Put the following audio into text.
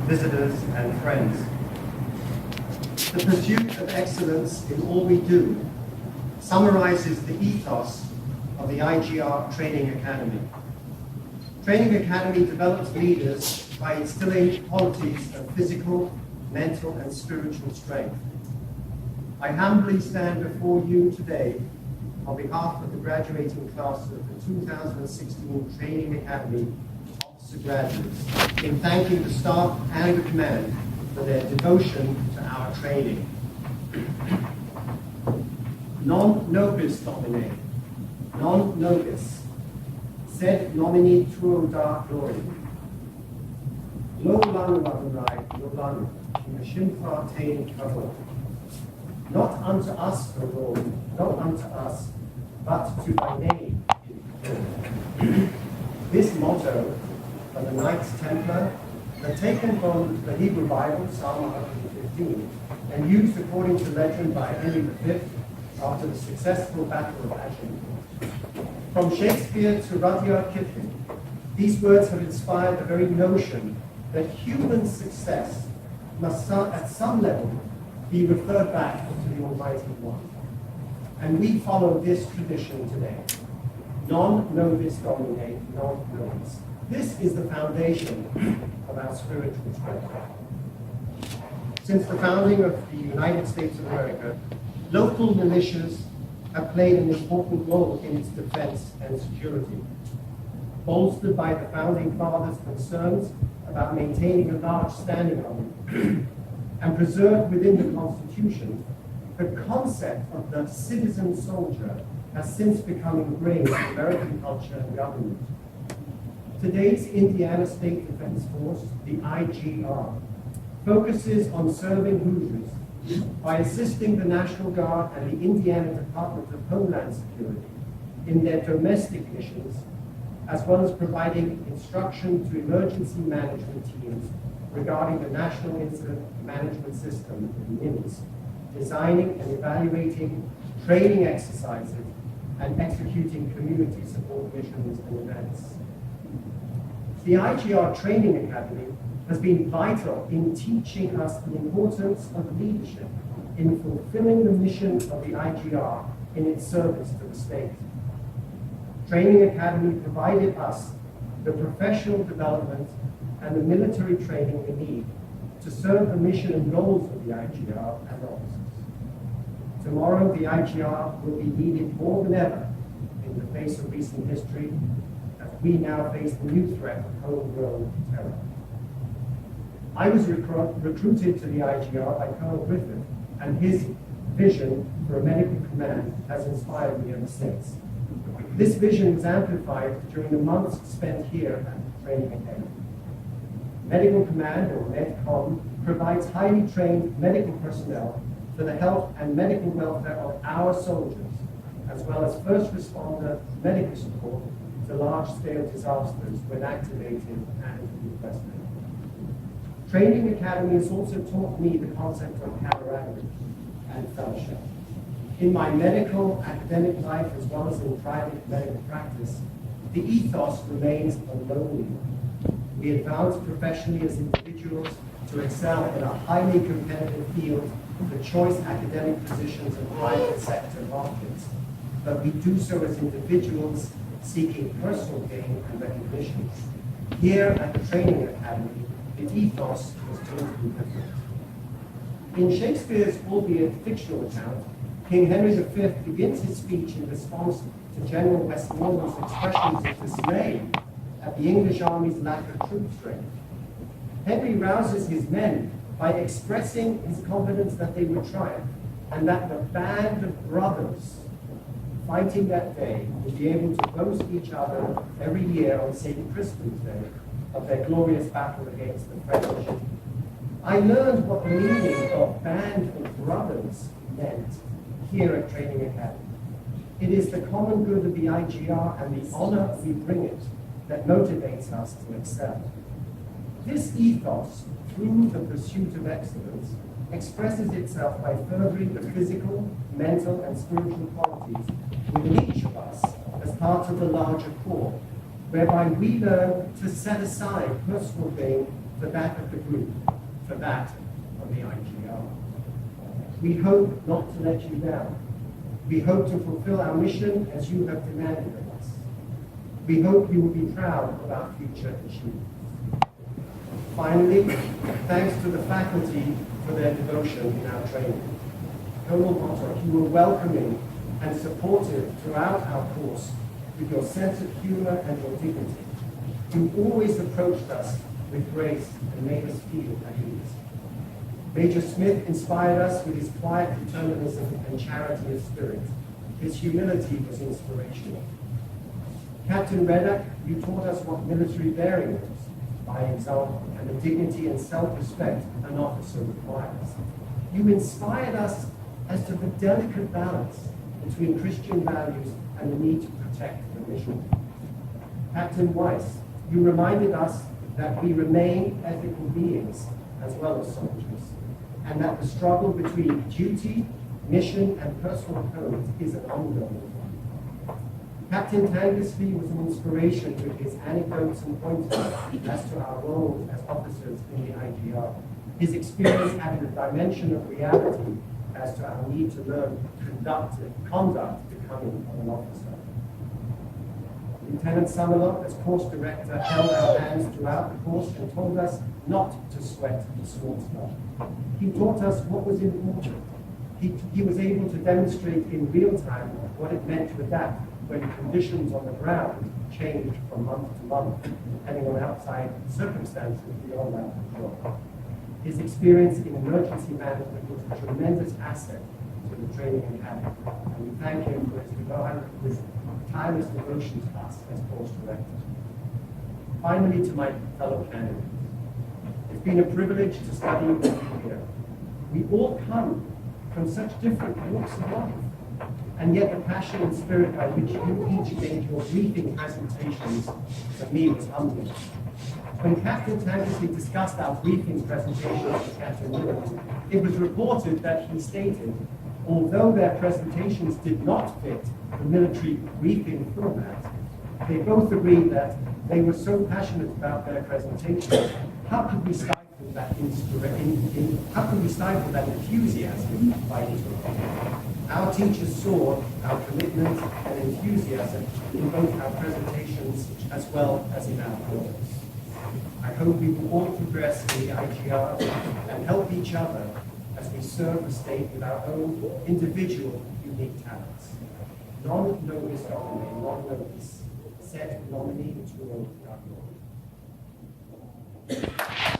visitors, and friends. The pursuit of excellence in all we do summarizes the ethos of the IGR Training Academy. Training Academy develops leaders by instilling qualities of physical, mental, and spiritual strength. I humbly stand before you today on behalf of the graduating class of the 2016 Training Academy officer graduates in thanking the staff and the command for their devotion to our training. Non nobis domine, non nobis, sed nomini tuo da gloria. Lo lanu Adonai, lo lanu, in the Shimcha Tein Kavod. Not unto us, O Lord, not unto us, but to thy name. This motto of the Knights Templar, taken from the Hebrew Bible, Psalm 115, and used according to legend by Henry V after the successful Battle of Agincourt. From Shakespeare to Rudyard Kipling, these words have inspired the very notion that human success must at some level be referred back to the Almighty One. And we follow this tradition today. Non nobis domine, non nobis. This is the foundation of our spiritual strength. Since the founding of the United States of America, local militias have played an important role in its defense and security. Bolstered by the founding fathers' concerns about maintaining a large standing army and preserved within the Constitution, the concept of the citizen soldier has since become ingrained in American culture and government. Today's Indiana State Defense Force, the IGR, focuses on serving Hoosiers by assisting the National Guard and the Indiana Department of Homeland Security in their domestic missions, as well as providing instruction to emergency management teams regarding the National Incident Management System, NIMS, designing and evaluating training exercises and executing community support missions and events. The IGR Training Academy has been vital in teaching us the importance of leadership in fulfilling the mission of the IGR in its service to the state. Training Academy provided us the professional development and the military training we need to serve the mission and goals of the IGR and officers. Tomorrow, the IGR will be needed more than ever in the face of recent history, as we now face the new threat of homegrown terror. I was recruited to the IGR by Colonel Griffith, and his vision for a medical command has inspired me ever since. This vision was amplified during the months spent here at the Training Academy. Medical Command, or MedCom, provides highly trained medical personnel for the health and medical welfare of our soldiers, as well as first responder medical support to large-scale disasters when activated and requested. Training Academy has also taught me the concept of camaraderie and fellowship. In my medical academic life, as well as in private medical practice, the ethos remains a lonely one. We advance professionally as individuals to excel in a highly competitive field for choice academic positions and private sector markets, but we do so as individuals seeking personal gain and recognition. Here at the Training Academy, the ethos was totally different. In Shakespeare's albeit fictional account, King Henry V begins his speech in response to General Westmoreland's expressions of dismay at the English army's lack of troop strength. Henry rouses his men by expressing his confidence that they would triumph and that the band of brothers fighting that day would be able to boast each other every year on St. Crispin's Day of their glorious battle against the French. I learned what the meaning of band of brothers meant here at Training Academy. It is the common good of the IGR and the honor we bring it that motivates us to excel. This ethos, through the pursuit of excellence, expresses itself by furthering the physical, mental, and spiritual qualities within each of us as part of the larger core, whereby we learn to set aside personal gain for that of the group, for that of the IGR. We hope not to let you down. We hope to fulfill our mission as you have demanded of us. We hope you will be proud of our future achievements. Finally, thanks to the faculty for their devotion in our training. Colonel Potter, you were welcoming and supportive throughout our course with your sense of humor and your dignity. You always approached us with grace and made us feel at ease. Major Smith inspired us with his quiet determinism and charity of spirit. His humility was inspirational. Captain Reddock, you taught us what military bearing was by example and the dignity and self-respect an officer requires. You inspired us as to the delicate balance between Christian values and the need to protect the mission. Captain Weiss, you reminded us that we remain ethical beings as well as soldiers, and that the struggle between duty, mission, and personal code is an ongoing one. Captain Tangersby was an inspiration with his anecdotes and pointers as to our roles as officers in the IGR. His experience added a dimension of reality as to our need to learn conduct becoming an officer. Lieutenant Summerlock, as course director, held our hands throughout the course and told us not to sweat the small stuff. He taught us what was important. He was able to demonstrate in real time what it meant to adapt when conditions on the ground changed from month to month, depending on outside circumstances beyond our control. His experience in emergency management was a tremendous asset to the training academy, and we thank him for his tireless devotion to us as course director. Finally, to my fellow candidates, it's been a privilege to study with you here. We all come from such different walks of life, and yet the passion and spirit by which you each gave your briefing presentations for me was humbling. When Captain Tangersby discussed our briefing presentations with Captain Williams, it was reported that he stated, although their presentations did not fit the military briefing format, they both agreed that they were so passionate about their presentations. How could we stifle that enthusiasm by interrupting? Our teachers saw our commitment and enthusiasm in both our presentations as well as in our course. I hope we will all progress in the IGR and help each other as we serve the state with our own individual unique talents. Non nobis domine, non nobis, sed nomine tuo, our Lord.